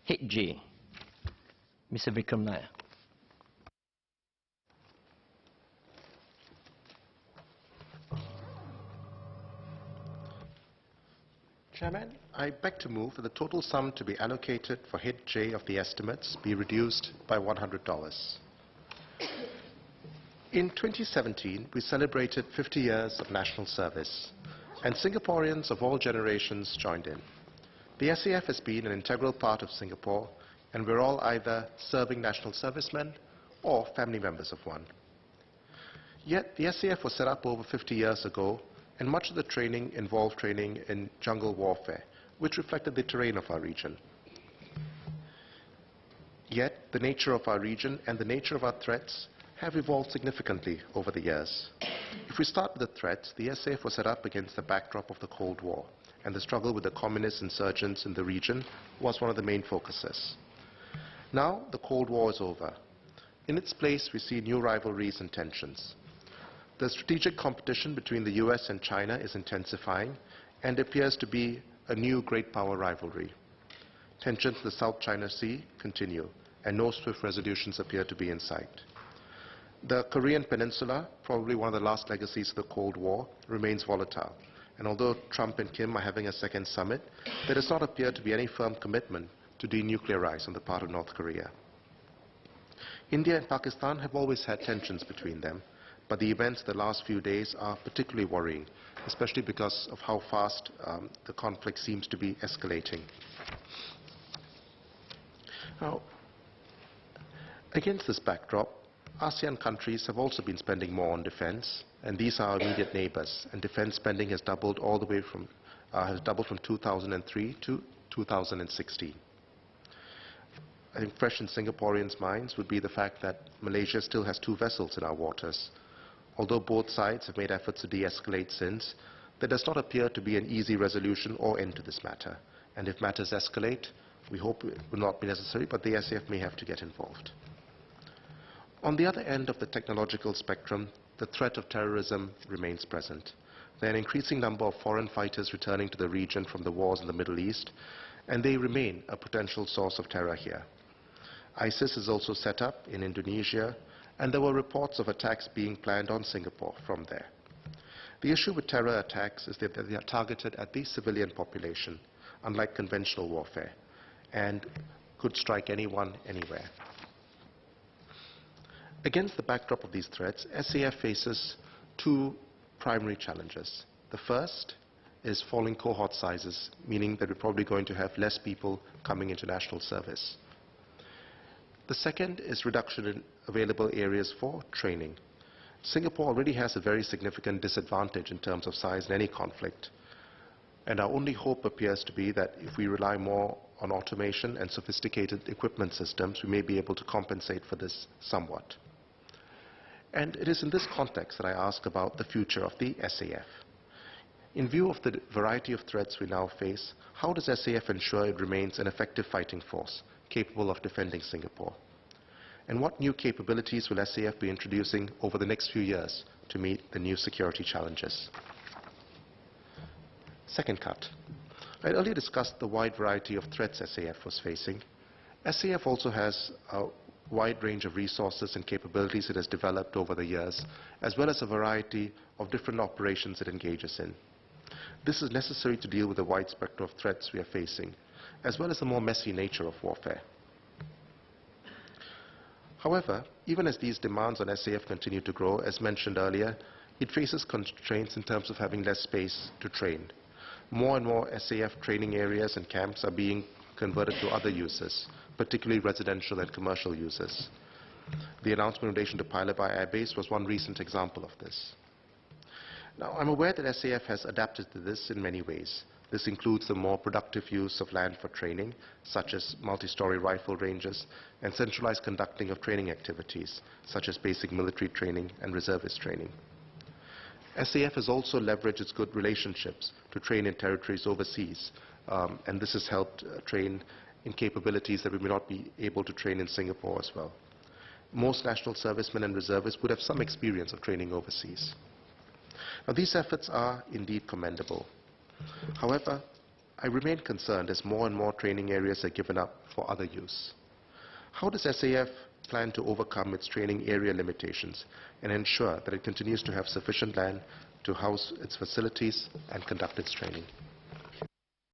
Head J, Mr. Vikram Nair. Chairman, I beg to move that the total sum to be allocated for Head J of the estimates be reduced by $100. In 2017, we celebrated 50 years of national service, and Singaporeans of all generations joined in. The SAF has been an integral part of Singapore, and we're all either serving national servicemen or family members of one. Yet, the SAF was set up over 50 years ago, and much of the training involved training in jungle warfare, which reflected the terrain of our region. Yet, the nature of our region and the nature of our threats have evolved significantly over the years. If we start with the threats, the SAF was set up against the backdrop of the Cold War, and the struggle with the communist insurgents in the region was one of the main focuses. Now, the Cold War is over. In its place, we see new rivalries and tensions. The strategic competition between the US and China is intensifying and appears to be a new great power rivalry. Tensions in the South China Sea continue, and no swift resolutions appear to be in sight. The Korean Peninsula, probably one of the last legacies of the Cold War, remains volatile. And although Trump and Kim are having a second summit, there does not appear to be any firm commitment to denuclearize on the part of North Korea. India and Pakistan have always had tensions between them, but the events of the last few days are particularly worrying, especially because of how fast the conflict seems to be escalating. Now, against this backdrop, ASEAN countries have also been spending more on defense, and these are our immediate neighbors, and defense spending has doubled all the way from 2003 to 2016. I think fresh in Singaporeans' minds would be the fact that Malaysia still has 2 vessels in our waters. Although both sides have made efforts to de-escalate since, there does not appear to be an easy resolution or end to this matter. And if matters escalate, we hope it will not be necessary, but the SAF may have to get involved. On the other end of the technological spectrum, the threat of terrorism remains present. There are an increasing number of foreign fighters returning to the region from the wars in the Middle East, and they remain a potential source of terror here. ISIS is also set up in Indonesia, and there were reports of attacks being planned on Singapore from there. The issue with terror attacks is that they are targeted at the civilian population, unlike conventional warfare, and could strike anyone, anywhere. Against the backdrop of these threats, SAF faces 2 primary challenges. The first is falling cohort sizes, meaning that we're probably going to have less people coming into national service. The second is reduction in available areas for training. Singapore already has a very significant disadvantage in terms of size in any conflict. And our only hope appears to be that if we rely more on automation and sophisticated equipment systems, we may be able to compensate for this somewhat. And it is in this context that I ask about the future of the SAF. In view of the variety of threats we now face, how does SAF ensure it remains an effective fighting force, capable of defending Singapore? And what new capabilities will SAF be introducing over the next few years to meet the new security challenges? Second cut. I earlier discussed the wide variety of threats SAF was facing. SAF also has a wide range of resources and capabilities it has developed over the years, as well as a variety of different operations it engages in. This is necessary to deal with the wide spectrum of threats we are facing, as well as the more messy nature of warfare. However, even as these demands on SAF continue to grow, as mentioned earlier, it faces constraints in terms of having less space to train. More and more SAF training areas and camps are being converted to other uses, particularly residential and commercial uses. The announcement in relation to Pilot Bay Air Base was one recent example of this. Now, I'm aware that SAF has adapted to this in many ways. This includes the more productive use of land for training, such as multi-story rifle ranges, and centralized conducting of training activities, such as basic military training and reservist training. SAF has also leveraged its good relationships to train in territories overseas, and this has helped train in capabilities that we may not be able to train in Singapore as well. Most national servicemen and reservists would have some experience of training overseas. Now, these efforts are indeed commendable. However, I remain concerned as more and more training areas are given up for other use. How does SAF plan to overcome its training area limitations and ensure that it continues to have sufficient land to house its facilities and conduct its training?